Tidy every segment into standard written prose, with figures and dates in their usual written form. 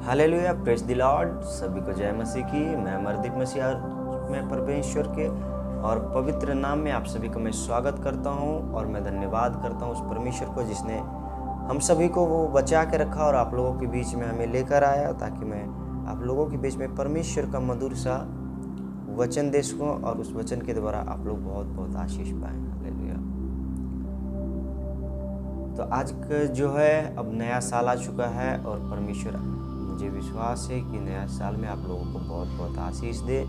Hallelujah, praise the Lord. सभी को जय मसीह की। मैं अमरदीप मसीह में परमेश्वर के और पवित्र नाम में आप सभी को मैं स्वागत करता हूं और मैं धन्यवाद करता हूं उस परमेश्वर को जिसने हम सभी को वो बचा के रखा और आप लोगों के बीच में हमें लेकर आया, ताकि मैं आप लोगों के बीच में परमेश्वर का मधुर सा वचन दे सकूं और उस वचन के द्वारा आप लोग बहुत बहुत आशीष पाएं। हालेलुया। तो आज जो है अब नया साल आ चुका है और परमेश्वर, मुझे विश्वास है कि नया साल में आप लोगों को बहुत बहुत आशीष दे।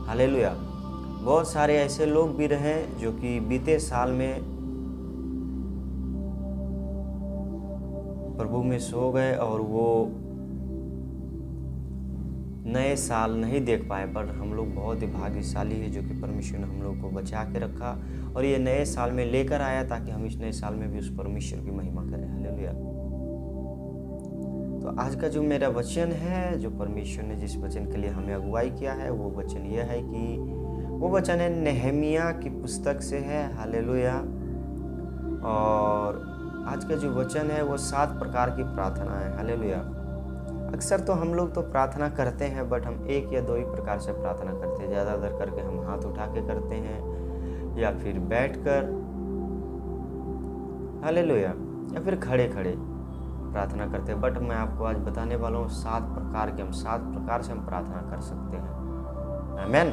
हालेलुया। बहुत सारे ऐसे लोग भी रहे जो कि बीते साल में प्रभु में सो गए और वो नए साल नहीं देख पाए, पर हम लोग बहुत ही भाग्यशाली है जो कि परमेश्वर ने हम लोग को बचा के रखा और ये नए साल में लेकर आया, ताकि हम इस नए साल में भी उस परमेश्वर की महिमा करें। हालेलुया। तो आज का जो मेरा वचन है, जो परमेश्वर ने जिस वचन के लिए हमें अगुवाई किया है, वो वचन यह है कि वो वचन है नेहमिया की पुस्तक से है। हालेलुया। और आज का जो वचन है वो 7 प्रकार की प्रार्थना है। हालेलुया। अक्सर तो हम लोग तो प्रार्थना करते हैं, बट हम 1 या 2 ही प्रकार से प्रार्थना करते हैं। ज़्यादातर करके हम हाथ उठा के करते हैं या फिर बैठकर, हालेलुया, या फिर खड़े खड़े प्रार्थना करते हैं। बट मैं आपको आज बताने वाला हूँ 7 प्रकार से हम प्रार्थना कर सकते हैं। आमीन।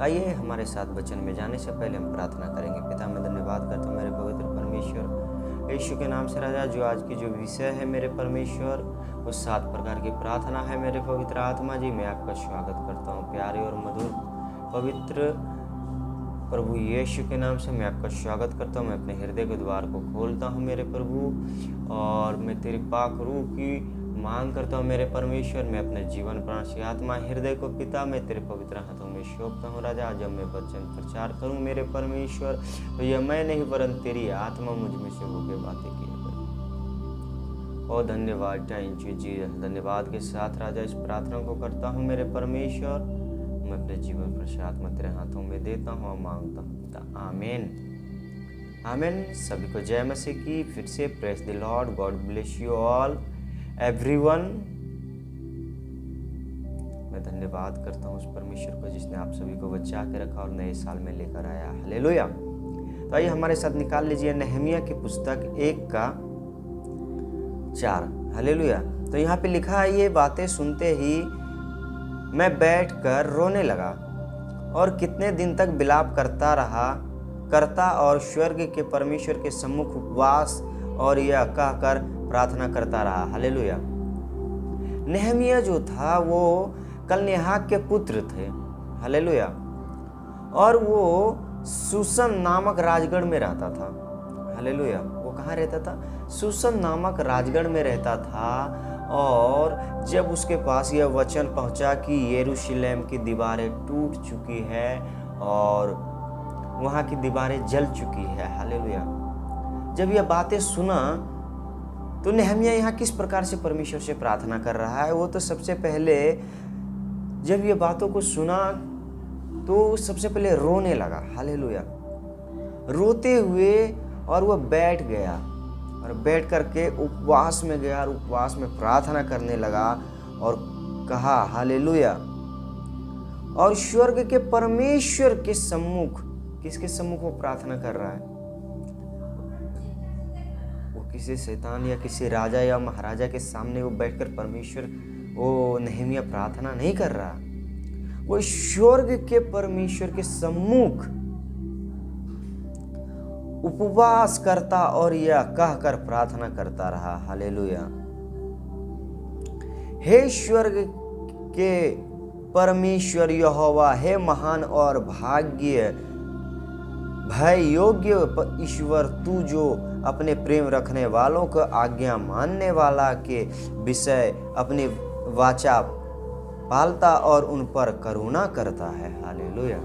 आइए हमारे साथ वचन में जाने से पहले हम प्रार्थना करेंगे। पिता, मैं धन्यवाद करता हूँ मेरे पवित्र परमेश्वर यीशु के नाम से राजा, जो आज की जो विषय है मेरे परमेश्वर, वो 7 प्रकार की प्रार्थना है मेरे पवित्र आत्मा जी। मैं आपका स्वागत करता हूँ प्यारे और मधुर पवित्र प्रभु यीशु के नाम से मैं आपका स्वागत करता हूँ। मैं अपने हृदय के द्वार को खोलता हूँ मेरे प्रभु, और मैं तेरी पाक रूह की मांग करता हूँ मेरे परमेश्वर। मैं अपने जीवन प्राण से आत्मा हृदय को पिता मैं तेरे पवित्र हाथों में सौंपता हूँ राजा। जब मैं वचन प्रचार करूँ मेरे परमेश्वर, तो यह मैं नहीं वरन तेरी आत्मा मुझ में से होकर बातें किया करे। और धन्यवाद, थैंक यू जी। धन्यवाद के साथ राजा इस प्रार्थना को करता हूँ मेरे परमेश्वर। मैं अपने जीवन पर आत्मा तेरे हाथों में देता हूँ और मांगता हूँ पिता। आमीन। आमीन। सभी को जय मसीह की। फिर से praise the Lord. God bless you all everyone. मैं धन्यवाद करता हूँ उस परमेश्वर को जिसने आप सभी को बचा के रखा और नए साल में लेकर आया। हालेलुया। तो आइए हमारे साथ निकाल लीजिए नेहमिया की पुस्तक 1:4। हालेलुया। तो यहाँ पे लिखा है, ये बातें सुनते ही मैं बैठकर रोने लगा और कितने दिन तक विलाप करता और स्वर्ग के परमेश्वर के सम्मुख उपवास और यह कहकर प्रार्थना करता रहा। हालेलुया। नेहमिया जो था वो कलनेहा के पुत्र थे। हालेलुया। और वो सुसन नामक राजगढ़ में रहता था। हालेलुया। वो कहाँ रहता था? सुसन नामक राजगढ़ में रहता था। और जब उसके पास यह वचन पहुंचा कि यरूशलेम की दीवारें टूट चुकी है और वहाँ की दीवारें जल चुकी है। हालेलुया। जब यह बातें सुना तो नेहमिया यहाँ किस प्रकार से परमेश्वर से प्रार्थना कर रहा है। वो तो सबसे पहले जब ये बातों को सुना तो सबसे पहले रोने लगा। हालेलुया। रोते हुए और वह बैठ गया और बैठ करके उपवास में गया और उपवास में प्रार्थना करने लगा और कहा हालेलुया। और स्वर्ग के परमेश्वर के सम्मुख, किसके सम्मुख वो प्रार्थना कर रहा है? किसी शैतान या किसी राजा या महाराजा के सामने वो बैठकर परमेश्वर, वो नेहमिया प्रार्थना नहीं कर रहा। वो स्वर्ग के परमेश्वर के सम्मुख उपवास करता और यह कहकर प्रार्थना करता रहा। हालेलुया। हे स्वर्ग के परमेश्वर यहोवा, हे महान और भाग्य भय योग्य ईश्वर, तू जो अपने प्रेम रखने वालों को आज्ञा मानने वाला के विषय अपनी वाचा पालता और उन पर करुणा करता है। हालेलुया।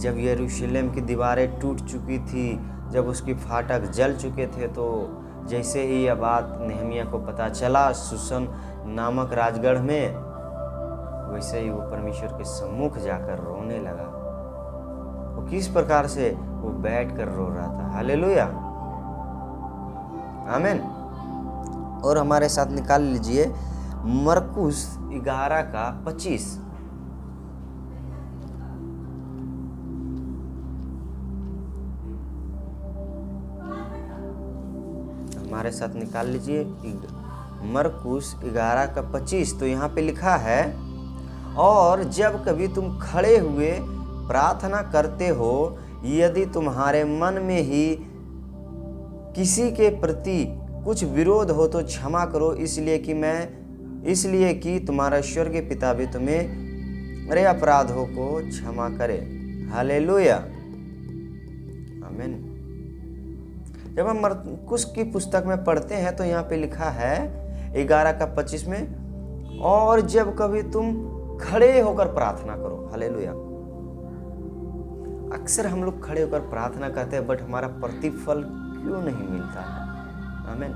जब यरूशलेम की दीवारें टूट चुकी थी, जब उसकी फाटक जल चुके थे, तो जैसे ही यह बात नेहमिया को पता चला सुसन नामक राजगढ़ में, वैसे ही वो परमेश्वर के सम्मुख जाकर रोने लगा। वो किस प्रकार से? वो बैठ कर रो रहा था। हालेलुया। आमीन। और हमारे साथ निकाल लीजिए मरकुस 11:25। हमारे साथ निकाल लीजिए मरकुस 11:25। तो यहाँ पे लिखा है, और जब कभी तुम खड़े हुए प्रार्थना करते हो, यदि तुम्हारे मन में ही किसी के प्रति कुछ विरोध हो तो क्षमा करो, इसलिए कि तुम्हारा स्वर्गीय पिता भी तुम्हें अरे अपराधों को क्षमा करे। हालेलुया, आमीन। जब हम मरकुस की पुस्तक में पढ़ते हैं तो यहाँ पे लिखा है 11:25 में, और जब कभी तुम खड़े होकर प्रार्थना करो। हालेलुया। अक्सर हम लोग खड़े होकर प्रार्थना करते हैं, बट हमारा प्रतिफल क्यों नहीं मिलता है? आमीन।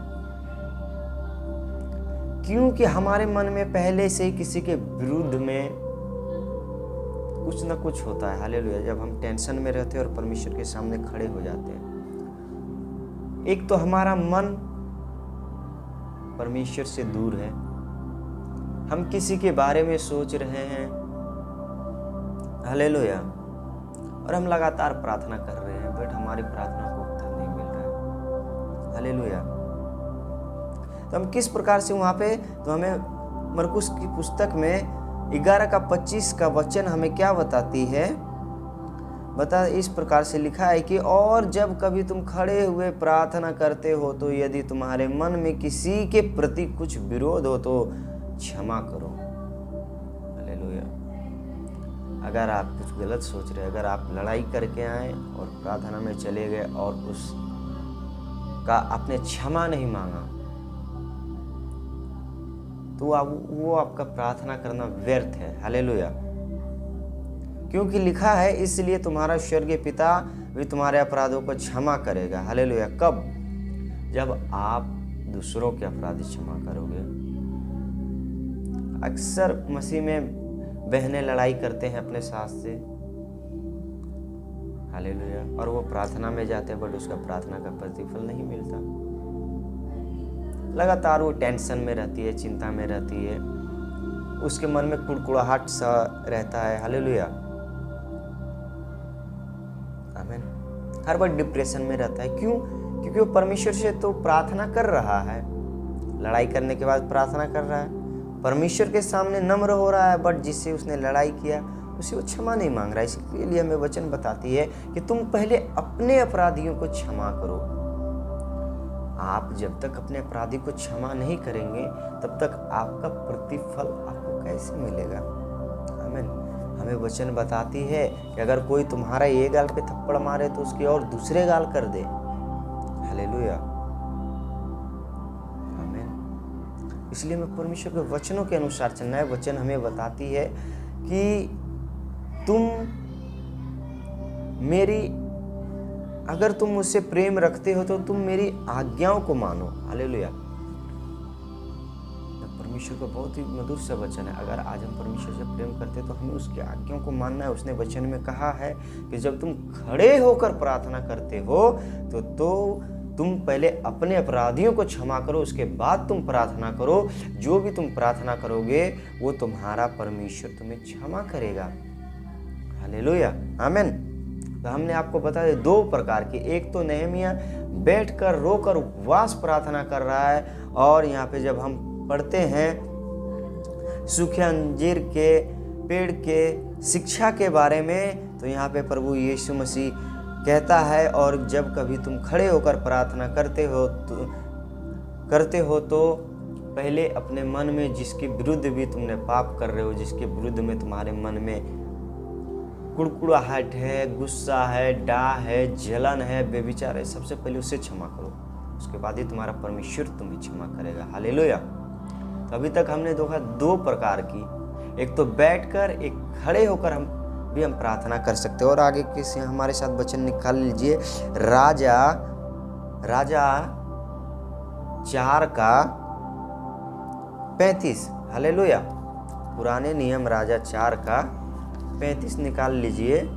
क्योंकि हमारे मन में पहले से ही किसी के विरुद्ध में कुछ ना कुछ होता है। हालेलुया। जब हम टेंशन में रहते हैं और परमेश्वर के सामने खड़े हो जाते हैं, एक तो हमारा मन परमेश्वर से दूर है, हम किसी के बारे में सोच रहे हैं। हालेलुया। और हम लगातार प्रार्थना कर रहे हैं, बट हमारी प्रार्थना को उत्तर नहीं मिल रहा है। हालेलुया। तो हम किस प्रकार से वहाँ पे, तो हमें मरकुस की पुस्तक में 11:25 का वचन हमें क्या बताती है? इस प्रकार से लिखा है कि और जब कभी तुम खड़े हुए प्रार्थना करते हो, तो यदि तुम्हारे मन में किसी के प्रति कुछ विरोध हो तो क्षमा करो। हालेलुया। अगर आप कुछ गलत सोच रहे, अगर आप लड़ाई करके आए और प्रार्थना में चले गए और उसका आपने क्षमा नहीं मांगा, तो वो आपका प्रार्थना करना व्यर्थ है। हालेलुया। क्योंकि लिखा है, इसलिए तुम्हारा स्वर्गीय पिता भी तुम्हारे अपराधों को क्षमा करेगा। हालेलुया। कब? जब आप दूसरों के अपराध क्षमा करोगे। अक्सर मसीह में बहनें लड़ाई करते हैं अपने सास से। हालेलुया। और वो प्रार्थना में जाते हैं, बट उसका प्रार्थना का प्रतिफल नहीं मिलता। लगातार वो टेंशन में रहती है, चिंता में रहती है, उसके मन में कुड़कुड़ाहट सा रहता है। हालेलुया, आमीन। हर बार डिप्रेशन में रहता है। क्यों? क्योंकि वो परमेश्वर से तो प्रार्थना कर रहा है, लड़ाई करने के बाद प्रार्थना कर रहा है, परमेश्वर के सामने नम्र हो रहा है, बट जिससे उसने लड़ाई किया उसे वो क्षमा नहीं मांग रहा है। इसलिए हमें वचन बताती है कि तुम पहले अपने अपराधियों को क्षमा करो। आप जब तक अपने अपराधी को क्षमा नहीं करेंगे, तब तक आपका प्रतिफल आपको कैसे मिलेगा? आमीन। हमें वचन बताती है कि अगर कोई तुम्हारा एक गाल पे थप्पड़ मारे तो उसकी और दूसरे गाल कर दे। हालेलुया, आमीन। इसलिए मैं परमेश्वर के वचनों के अनुसार चलना है। वचन हमें बताती है कि अगर तुम मुझसे प्रेम रखते हो तो तुम मेरी आज्ञाओं को मानो। हालेलुया। परमेश्वर का बहुत ही मधुर सा वचन है। अगर आज हम परमेश्वर से प्रेम करते तो हमें उसकी आज्ञाओं को मानना है। उसने वचन में कहा है कि जब तुम खड़े होकर प्रार्थना करते हो तो तुम पहले अपने अपराधियों को क्षमा करो, उसके बाद तुम प्रार्थना करो। जो भी तुम प्रार्थना करोगे वो तुम्हारा परमेश्वर तुम्हें क्षमा करेगा। हालेलुया, आमीन। तो हमने आपको बता दिया दो प्रकार की। एक तो नेहमिया बैठकर रोकर उपवास प्रार्थना कर रहा है, और यहाँ पे जब हम पढ़ते हैं सूखे अंजीर के पेड़ के शिक्षा के बारे में, तो यहाँ पे प्रभु यीशु मसीह कहता है, और जब कभी तुम खड़े होकर प्रार्थना करते हो तो पहले अपने मन में जिसके विरुद्ध भी तुमने पाप कर रहे हो, जिसके विरुद्ध में तुम्हारे मन में कुड़कुड़ाहट है, गुस्सा है, डाह है, जलन है, बेविचार है, सबसे पहले उसे क्षमा करो। उसके बाद ही तुम्हारा परमेश्वर तुम्हें क्षमा करेगा। हालेलुया। तो अभी तक हमने देखा दो प्रकार की, एक तो बैठकर, एक खड़े होकर हम प्रार्थना कर सकते हो। और आगे किसी हमारे साथ वचन निकाल लीजिए राजा 4:35। हालेलुया। पुराने नियम राजा 4:35 निकाल लीजिए।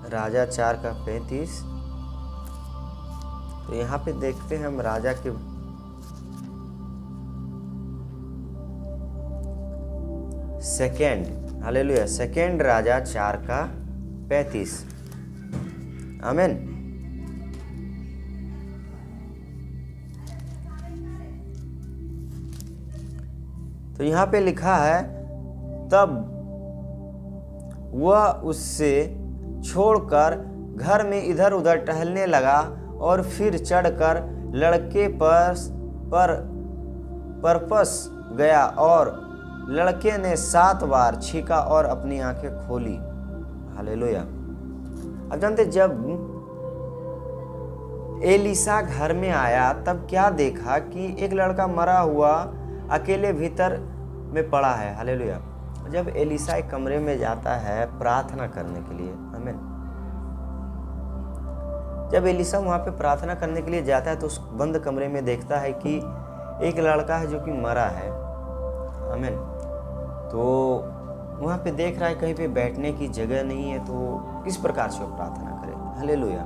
राजा 4:35। तो यहाँ पे देखते हैं हम राजा के सेकेंड, हालेलुया, सेकेंड राजा 4:35। आमीन। तो यहाँ पे लिखा है, तब वह उससे छोड़कर घर में इधर उधर टहलने लगा और फिर चढ़कर लड़के पर परपस गया और लड़के ने 7 बार छींका और अपनी आंखें खोली। हालेलुया। अब जानते, जब एलीशा घर में आया तब क्या देखा कि एक लड़का मरा हुआ अकेले भीतर में पड़ा है। हालेलुया। जब एलीशा एक कमरे में जाता है प्रार्थना करने के लिए, आमीन, जब एलीशा वहाँ पे प्रार्थना करने के लिए जाता है तो उस बंद कमरे में देखता है कि एक लड़का है जो कि मरा है। आमीन। तो वहाँ पे देख रहा है कहीं पे बैठने की जगह नहीं है, तो किस प्रकार से वो प्रार्थना करे। हालेलुया।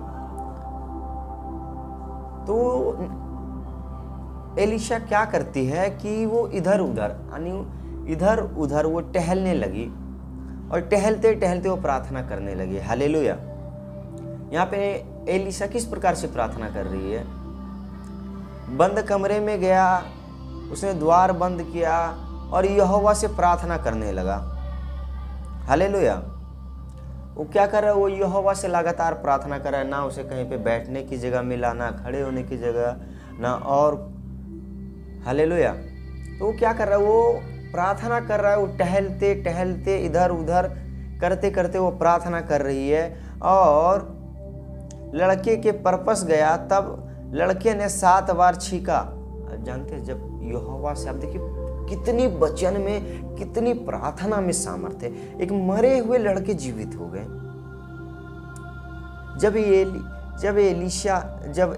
तो एलीशा क्या करती है कि वो इधर उधर वो टहलने लगी और टहलते टहलते वो प्रार्थना करने लगी। हालेलुया। यहाँ पे एलीशा किस प्रकार से प्रार्थना कर रही है? बंद कमरे में गया, उसने द्वार बंद किया और यहोवा से प्रार्थना करने लगा। हालेलुया। वो क्या कर रहा है? वो यहोवा से लगातार प्रार्थना कर रहा है। ना उसे कहीं पे बैठने की जगह मिला, ना खड़े होने की जगह, ना और। हालेलुया। तो वो क्या कर रहा है? वो प्रार्थना कर रहा है। वो टहलते टहलते इधर उधर करते करते वो प्रार्थना कर रही है और लड़के के परपस गया, तब लड़के ने 7 बार छींका। जानते हैं, जब यहोवा से, आप देखिए कितनी वचन में, कितनी प्रार्थना में सामर्थ्य है। एक मरे हुए लड़के जीवित हो गए। जब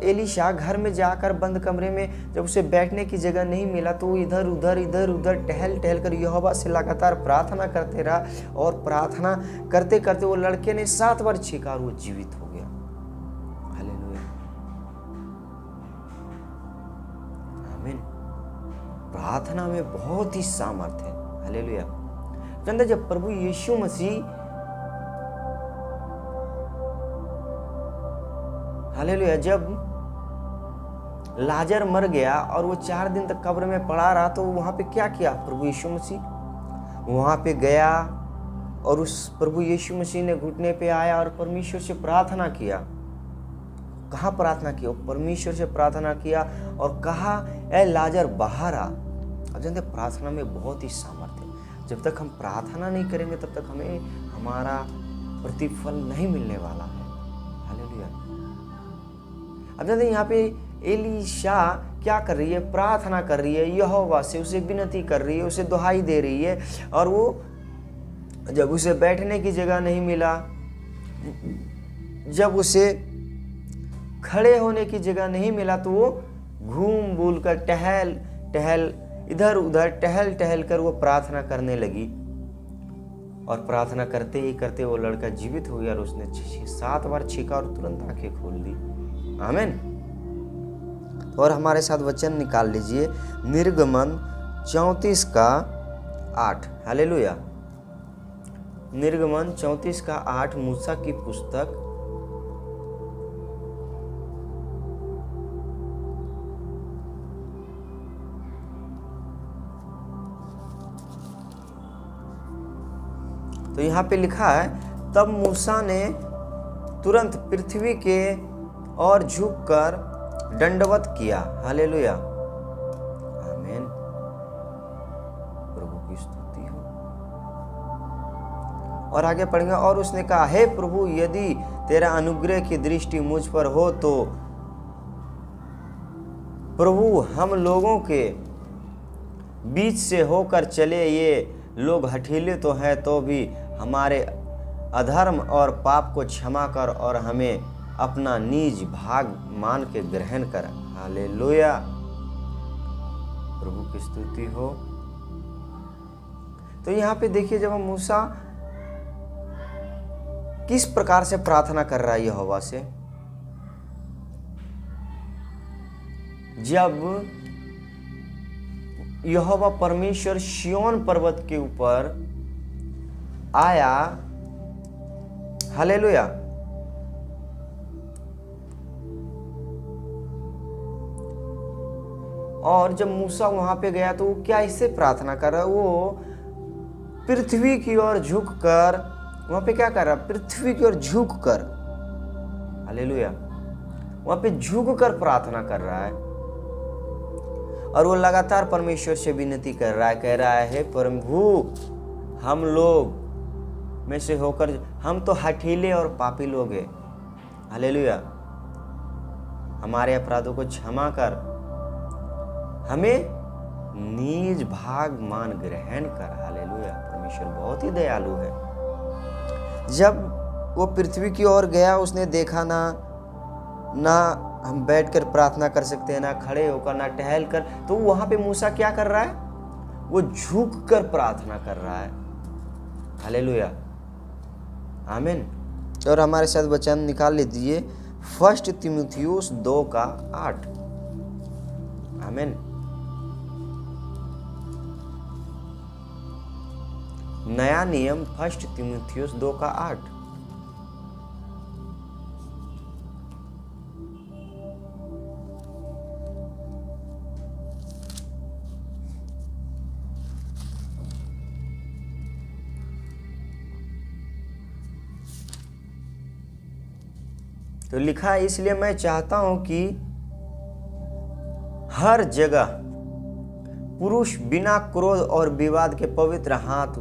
एलीशा घर में जाकर बंद कमरे में जब उसे बैठने की जगह नहीं मिला तो वो इधर उधर टहल कर यहोवा से लगातार प्रार्थना करते रहा और प्रार्थना करते करते वो लड़के ने 7 बार छींका और वो जीवित हो गया। हालेलुया। आमीन। प्रार्थना में बहुत ही सामर्थ्य है। हालेलुया। जानते, जब प्रभु यीशु मसीह, हालेलुया, जब लाजर मर गया और वो 4 दिन तक कब्र में पड़ा रहा, तो वहां पे क्या किया प्रभु यीशु मसीह? वहां पे गया और उस प्रभु यीशु मसीह ने घुटने पे आया और परमेश्वर से प्रार्थना किया। कहाँ प्रार्थना किया? परमेश्वर से प्रार्थना किया और कहा, ए लाजर बाहर आ। अब जानते, प्रार्थना में बहुत ही सामर्थ्य है। जब तक हम प्रार्थना नहीं करेंगे तब तक हमें हमारा प्रतिफल नहीं मिलने वाला है। हालेलुया। अब जानते, यहाँ पे एलीशा क्या कर रही है? प्रार्थना कर रही है यहोवा से, उसे विनती कर रही है, उसे दुहाई दे रही है। और वो जब उसे बैठने की जगह नहीं मिला, जब उसे खड़े होने की जगह नहीं मिला, तो वो घूम बूल कर टहल इधर उधर टहल कर वो प्रार्थना करने लगी। और प्रार्थना करते ही करते वो लड़का जीवित हो गया और उसने 7 बार छींका और तुरंत आंखें खोल दी। आमीन। और हमारे साथ वचन निकाल लीजिए, निर्गमन 34:8। हालेलुया। निर्गमन 34:8 मूसा की पुस्तक। तो यहाँ पे लिखा है, तब मूसा ने तुरंत पृथ्वी के और झुककर दंडवत किया। हालेलुया। आमीन। प्रभु की स्तुति हो। और आगे पढ़ेंगे, और उसने कहा, हे प्रभु, यदि तेरा अनुग्रह की दृष्टि मुझ पर हो तो प्रभु हम लोगों के बीच से होकर चले। ये लोग हठीले तो हैं तो भी हमारे अधर्म और पाप को क्षमा कर और हमें अपना निज भाग मान के ग्रहण कर। हालेलुया। प्रभु की स्तुति हो। तो यहाँ पे देखिए, जब हम मूसा किस प्रकार से प्रार्थना कर रहा है यहोवा से? जब यहोवा परमेश्वर सिय्योन पर्वत के ऊपर आया, हालेलुया, और जब मूसा वहां पे गया तो वो क्या इससे प्रार्थना कर रहा है? वो पृथ्वी की ओर झुककर वहां पे क्या कर रहा है? पृथ्वी की ओर झुककर, हालेलुया, वहां पे झुककर प्रार्थना कर रहा है। और वो लगातार परमेश्वर से विनती कर रहा है, कह रहा है, प्रभु हम लोग में से होकर, हम तो हठीले और पापी लोग हैं, हालेलुया, हमारे अपराधों को क्षमा कर, हमें नीच भाग मान ग्रहण कर। हालेलुया, परमेश्वर बहुत ही दयालु है। जब वो पृथ्वी की ओर गया, उसने देखा ना हम बैठकर प्रार्थना कर सकते हैं, ना खड़े होकर, ना टहल कर, तो वहां पे मूसा क्या कर रहा है? वो झुक कर प्रार्थना कर रहा है। हालेलुया, आमीन। और हमारे साथ वचन निकाल लीजिए 1 तीमुथियुस 2:8। आमीन। नया नियम 1 तीमुथियुस 2:8। तो लिखा है, इसलिए मैं चाहता हूं कि हर जगह पुरुष बिना क्रोध और विवाद के पवित्र हाथ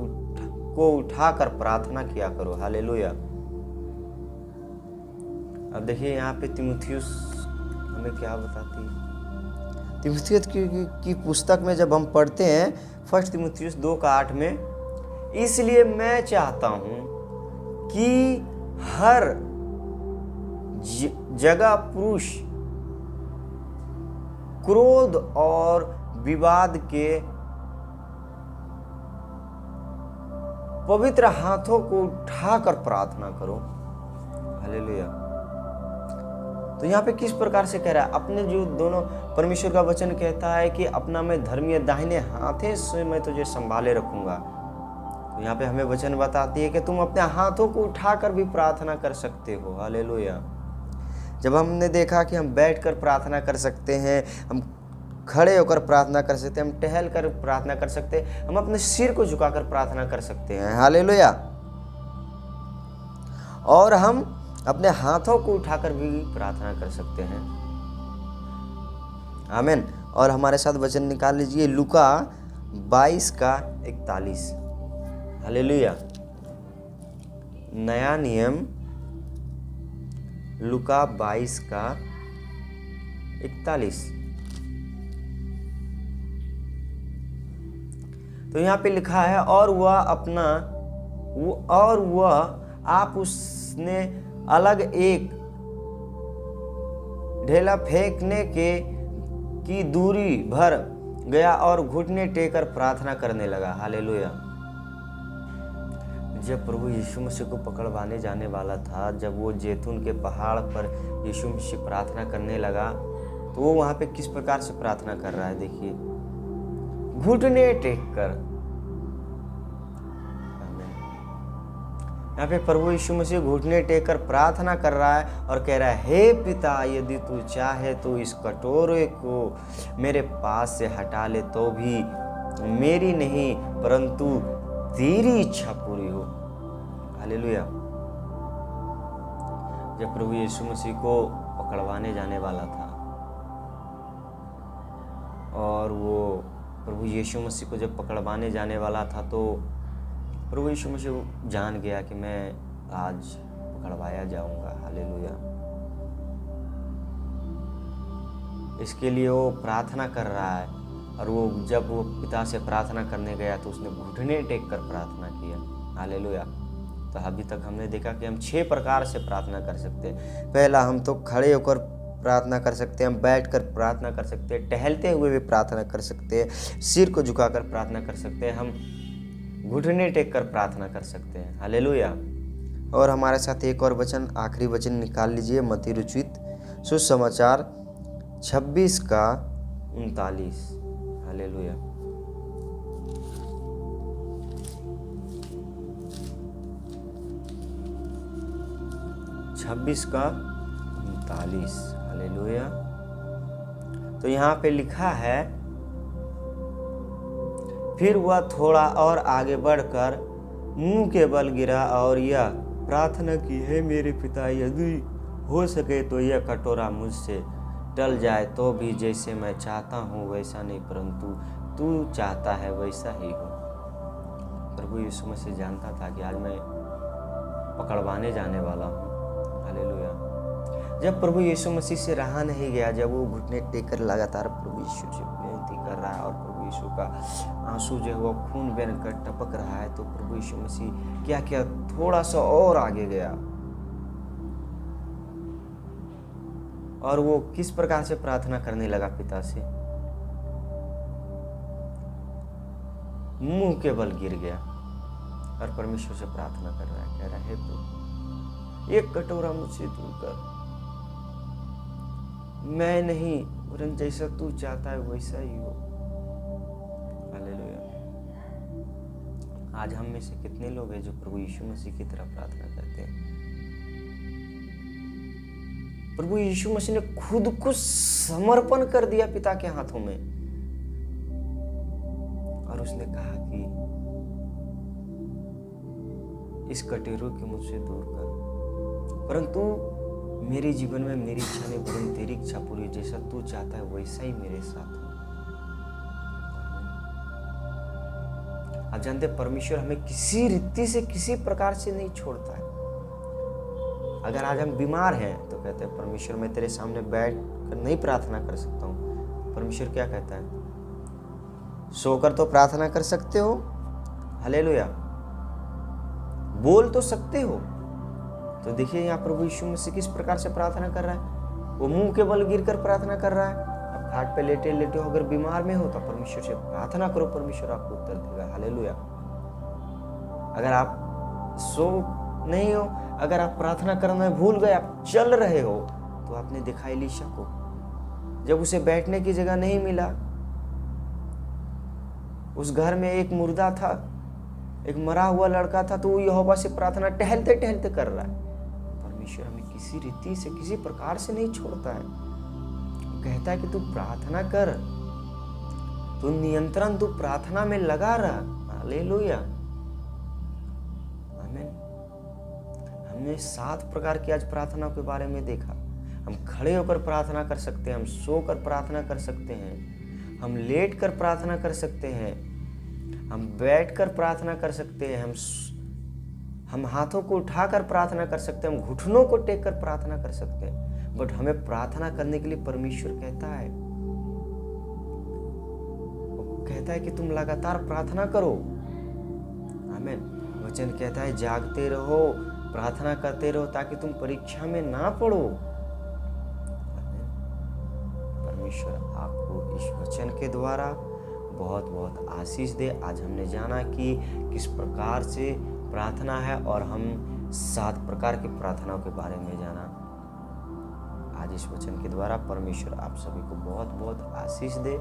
को उठाकर प्रार्थना किया करो। हालेलुया। अब देखिए यहाँ पे तीमुथियुस हमें क्या बताती है। तीमुथियुस की पुस्तक में जब हम पढ़ते हैं 1 तीमुथियुस 2:8 में, इसलिए मैं चाहता हूं कि हर जगह पुरुष क्रोध और विवाद के पवित्र हाथों को उठाकर प्रार्थना करो। हालेलुया। तो यहाँ पे किस प्रकार से कह रहा है? अपने जो दोनों, परमेश्वर का वचन कहता है कि अपना मैं धर्मी दाहिने हाथे से मैं तुझे संभाले रखूंगा। तो यहाँ पे हमें वचन बताती है कि तुम अपने हाथों को उठाकर भी प्रार्थना कर सकते हो। हालेलुया। जब हमने देखा कि हम बैठकर प्रार्थना कर सकते हैं, हम खड़े होकर प्रार्थना कर सकते हैं, हम टहल कर प्रार्थना कर सकते हैं, हम अपने सिर को झुकाकर प्रार्थना कर सकते हैं। हालेलुया। और हम अपने हाथों को उठाकर भी प्रार्थना कर सकते हैं। आमीन। और हमारे साथ वचन निकाल लीजिए लूका 22:41। हालेलुया। नया नियम लूका 22:41। तो यहाँ पे लिखा है, और वह आप उसने अलग एक ढेला फेंकने की दूरी भर गया और घुटने टेकर प्रार्थना करने लगा। हालेलुया। जब प्रभु यीशु मसीह को पकड़वाने जाने वाला था, जब वो जैतून के पहाड़ पर यीशु मसीह प्रार्थना करने लगा, तो वो वहां पे किस प्रकार से प्रार्थना कर रहा है? देखिए, घुटने टेक कर। यहाँ पे प्रभु यीशु मसीह घुटने टेक कर प्रार्थना कर रहा है और कह रहा है, हे पिता, यदि तू चाहे तो इस कटोरे को मेरे पास से हटा ले, तो भी मेरी नहीं परंतु तेरी इच्छा पूरी हो। हालेलुया। जब प्रभु यीशु मसीह को पकड़वाने जाने वाला था और वो प्रभु यीशु मसीह को जब पकड़वाने जाने वाला था, तो प्रभु यीशु मसीह जान गया कि मैं आज पकड़वाया जाऊंगा। हालेलुया। इसके लिए वो प्रार्थना कर रहा है, और वो जब वो पिता से प्रार्थना करने गया तो उसने घुटने टेक कर प्रार्थना किया। हालेलुया। तो अभी तक हमने देखा कि हम 6 प्रकार से प्रार्थना कर सकते हैं। पहला, हम तो खड़े होकर प्रार्थना कर सकते हैं, हम बैठकर प्रार्थना कर सकते हैं, टहलते हुए भी प्रार्थना कर सकते हैं, सिर को झुकाकर प्रार्थना कर सकते हैं, हम घुटने टेक कर प्रार्थना कर सकते हैं। हालेलुया। और हमारे साथ एक और वचन, आखिरी वचन निकाल लीजिए, मत्ती रचित सुसमाचार 26 का 39। हालेलुया। छब्बीस का 39। हालेलुया। तो यहाँ पे लिखा है, फिर वह थोड़ा और आगे बढ़कर मुंह के बल गिरा और यह प्रार्थना की, हे मेरे पिता, यदि हो सके तो यह कटोरा मुझसे टल जाए, तो भी जैसे मैं चाहता हूँ वैसा नहीं, परंतु तू चाहता है वैसा ही हो। प्रभु यीशु मसीह जानता था कि आज मैं पकड़वाने जाने वाला हूँ। हालेलुया। जब प्रभु यीशु मसीह से रहा नहीं गया, जब वो घुटने टेक कर लगातार प्रभु यीशु से विनती कर रहा है और प्रभु यीशु का आंसू जो है वो खून बनकर टपक रहा है, तो प्रभु यीशु मसीह क्या किया, थोड़ा सा और आगे गया और वो किस प्रकार से प्रार्थना करने लगा पिता से, मुंह के बल गिर गया और परमेश्वर से प्रार्थना कर रहा है, कह रहा है, प्रभु एक कटोरा मुझसे दूर कर, मैं नहीं वरन जैसा तू चाहता है वैसा ही हो। हालेलुया। आज हम में से कितने लोग हैं जो प्रभु यीशु मसीह की तरह प्रार्थना करते हैं? प्रभु यीशु मसीह ने खुद को समर्पण कर दिया पिता के हाथों में और उसने कहा कि इस कटोरे को मुझसे दूर कर, परंतु मेरे जीवन में मेरी इच्छा नहीं वरन तेरी इच्छा पूरी, जैसा तू चाहता है वैसा ही मेरे साथ हो। आप जानते हैं परमेश्वर हमें किसी रीति से किसी प्रकार से नहीं छोड़ता है। अगर आज हम बीमार हैं तो कहते हैं परमेश्वर मैं तेरे सामने बैठ कर नहीं प्रार्थना कर सकता हूँ। परमेश्वर क्या कहता है, सोकर तो प्रार्थना कर सकते हो, हालेलुया, बोल तो सकते हो। तो देखिए यहाँ प्रभु यीशु मसीह किस प्रकार से प्रार्थना कर रहा है, वो मुंह के बल गिरकर प्रार्थना कर रहा है। अब खाट पे लेटे लेटे हो, अगर बीमार में हो तो परमेश्वर से प्रार्थना करो, परमेश्वर आपको उत्तर देगा। हालेलुया। अगर आप सो नहीं हो, अगर आप प्रार्थना करना भूल गए, आप चल रहे हो, तो आपने देखा एलीशा को, जब उसे बैठने की जगह नहीं मिला, उस घर में एक मुर्दा था, एक मरा हुआ लड़का था, तो वो यहोवा से प्रार्थना टहलते टहलते कर रहा है। परमेश्वर हमें किसी रीति से किसी प्रकार से नहीं छोड़ता है। वो कहता है कि तू प्रार्थना कर, तू नियंत्रण, तू प्रार्थना में लगा रहा। हालेलुया। आमीन। हमने 7 प्रकार की आज प्रार्थनाओं के बारे में देखा। हम खड़े होकर प्रार्थना कर सकते हैं, हम सोकर प्रार्थना कर सकते हैं, हम लेट कर प्रार्थना कर सकते हैं, हम बैठकर प्रार्थना कर सकते हैं, हम हाथों को उठाकर प्रार्थना कर सकते हैं, हम घुटनों को टेक कर प्रार्थना कर सकते हैं। बट हमें प्रार्थना करने के लिए परमेश्वर कहता है, वो कहता है कि तुम लगातार प्रार्थना करो। आमीन। वचन कहता है जागते रहो, प्रार्थना करते रहो, ताकि तुम परीक्षा में ना पड़ो। परमेश्वर आपको इस वचन के द्वारा बहुत बहुत आशीष दे। आज हमने जाना कि किस प्रकार से प्रार्थना है और हम 7 प्रकार की प्रार्थनाओं के बारे में जाना। आज इस वचन के द्वारा परमेश्वर आप सभी को बहुत बहुत आशीष दे।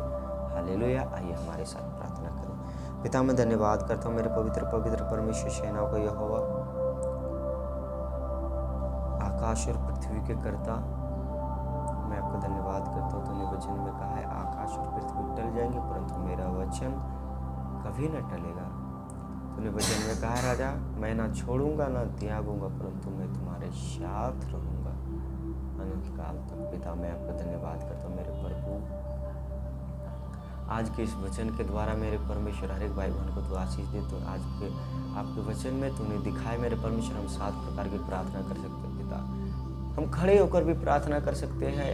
हालेलुया। आइए हमारे साथ प्रार्थना करें। पिता, मैं धन्यवाद करता हूँ मेरे पवित्र पवित्र परमेश्वर सेनाओं का यहोवा, आकाश और पृथ्वी के कर्ता, मैं आपका धन्यवाद करता हूँ। तूने वचन में कहा है आकाश और पृथ्वी टल जाएंगे परंतु मेरा वचन कभी न टलेगा। तूने वचन में कहा राजा, मैं ना छोड़ूंगा ना त्यागूंगा, परंतु मैं तुम्हारे साथ रहूंगा अनंत काल तक। पिता, मैं आपका धन्यवाद करता हूँ मेरे प्रभु, आज के इस वचन के द्वारा मेरे परमेश्वर हर एक भाई बहन को तू आशीष दे। तो आज के आपके वचन में तूने दिखाए मेरे परमेश्वर, हम 7 प्रकार की प्रार्थना कर सकते हैं। पिता, हम खड़े होकर भी प्रार्थना कर सकते हैं,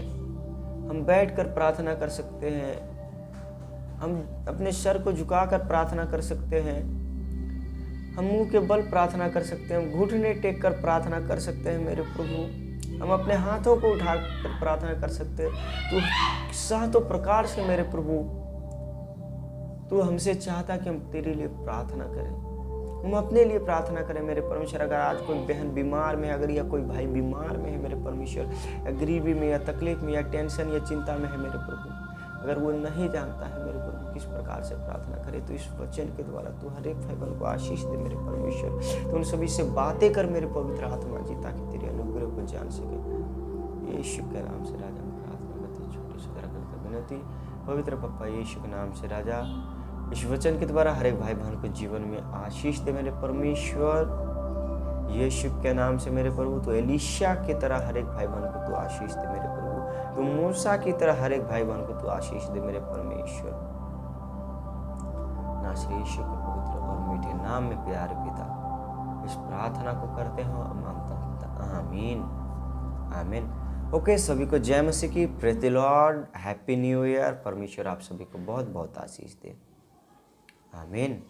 हम बैठकर प्रार्थना कर सकते हैं, हम अपने सर को झुकाकर प्रार्थना कर सकते हैं, हम मुंह के बल प्रार्थना कर सकते हैं, हम घुटने टेक कर प्रार्थना कर सकते हैं मेरे प्रभु, हम अपने हाथों को उठाकर प्रार्थना कर सकते हैं। तू 7 प्रकार से मेरे प्रभु तू हमसे चाहता कि हम तेरे लिए प्रार्थना करें। हम अपने लिए प्रार्थना करें मेरे परमेश्वर। अगर आज कोई बहन बीमार में, अगर या कोई भाई बीमार में है मेरे परमेश्वर, या गरीबी में या तकलीफ में या टेंशन या चिंता में है मेरे प्रभु, अगर वो नहीं जानता है मेरे प्रभु किस प्रकार से प्रार्थना करे, तो इस वचन के द्वारा तू हर एक भाई बहन को आशीष दे मेरे परमेश्वर। तो उन सभी से बातें कर मेरे पवित्र आत्मा जी, ताकि तेरे अनुग्रह को जान सके। यीशु के नाम से राजा हम प्रार्थना करते, छोटी सी करते विनती पवित्र पप्पा यीशु के नाम से राजा, इस वचन के द्वारा हर एक भाई बहन को जीवन में आशीष दे मेरे परमेश्वर। यीशु के नाम से मेरे प्रभु, तो एलीशा की तरह हर एक भाई बहन को तू आशीष दे मेरे प्रभु, तो मूसा की तरह हर एक भाई बहन को तू आशीष दे मेरे परमेश्वर। नासरी यीशु के पवित्र और मीठे नाम में प्यारे पिता इस प्रार्थना को करते हो मांगता हूं, आमीन आमीन। ओके, सभी को जय मसीह की, praise the Lord, happy new year. परमेश्वर आप सभी को बहुत बहुत आशीष दे, आमीन।